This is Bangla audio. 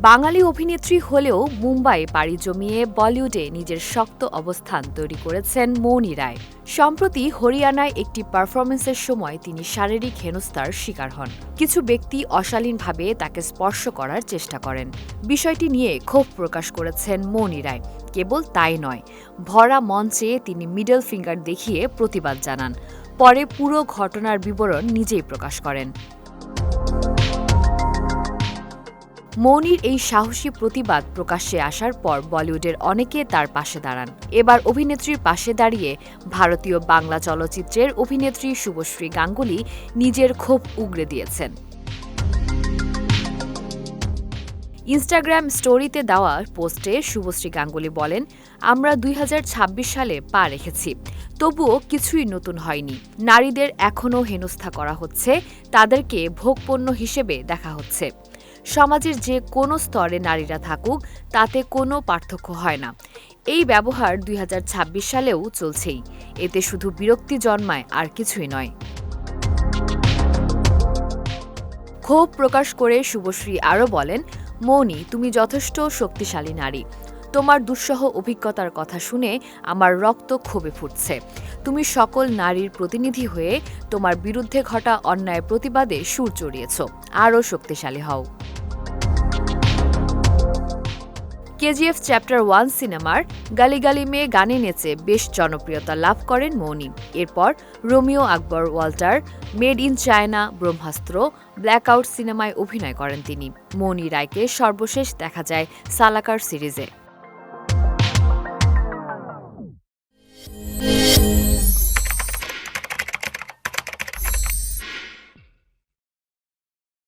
বাঙালি অভিনেত্রী হলেও মুম্বাই পাড়ি জমিয়ে বলিউডে নিজের শক্ত অবস্থান তৈরি করেছেন মৌনি রায়। সম্প্রতি হরিয়ানায় একটি পারফরমেন্সের সময় তিনি শারীরিক হেনস্থার শিকার হন। কিছু ব্যক্তি অশালীনভাবে তাকে স্পর্শ করার চেষ্টা করেন। বিষয়টি নিয়ে ক্ষোভ প্রকাশ করেছেন মৌনি রায়। কেবল তাই নয়, ভরা মঞ্চে তিনি মিডল ফিঙ্গার দেখিয়ে প্রতিবাদ জানান। পরে পুরো ঘটনার বিবরণ নিজেই প্রকাশ করেন। মৌনির এই সাহসী প্রতিবাদ প্রকাশ্যে আসার পর বলিউডের অনেকে তার পাশে দাঁড়ান। এবার অভিনেত্রীর পাশে দাঁড়িয়ে ভারতীয় বাংলা চলচ্চিত্রের অভিনেত্রী শুভশ্রী গাঙ্গুলি নিজের ক্ষোভ উগরে দিয়েছেন। ইনস্টাগ্রাম স্টোরিতে দেওয়া পোস্টে শুভশ্রী গাঙ্গুলি বলেন, আমরা ২০২৬ সালে পা রেখেছি, তবুও কিছুই নতুন হয়নি। নারীদের এখনও হেনস্থা করা হচ্ছে, তাদেরকে ভোগপণ্য হিসেবে দেখা হচ্ছে। সমাজের যে কোনো স্তরে নারীরা থাকুক, তাতে কোনো পার্থক্য হয় না। এই ব্যবহার ২০২৬ সালেও চলছেই। এতে শুধু বিরক্তি জন্মায়, আর কিছুই নয়। ক্ষোভ প্রকাশ করে শুভশ্রী আরও বলেন, মৌনি, তুমি যথেষ্ট শক্তিশালী নারী। তোমার দুঃসহ অভিজ্ঞতার কথা শুনে আমার রক্ত ক্ষোভে ফুটছে। তুমি সকল নারীর প্রতিনিধি হয়ে তোমার বিরুদ্ধে ঘটা অন্যায়ের প্রতিবাদে সুর চড়িয়েছ। আরও শক্তিশালী হও। কেজিএফ চ্যাপ্টার 1 সিনেমার গালি গালি মেয়ে গানে নেচে বেশ জনপ্রিয়তা লাভ করেন মৌনি। এরপর Romeo Akbar Walter, made in China, Brahmastra, blackout সিনেমায় অভিনয় করেন তিনি। মৌনি রায়কে সর্বশেষ দেখা যায় সালাকার সিরিজে।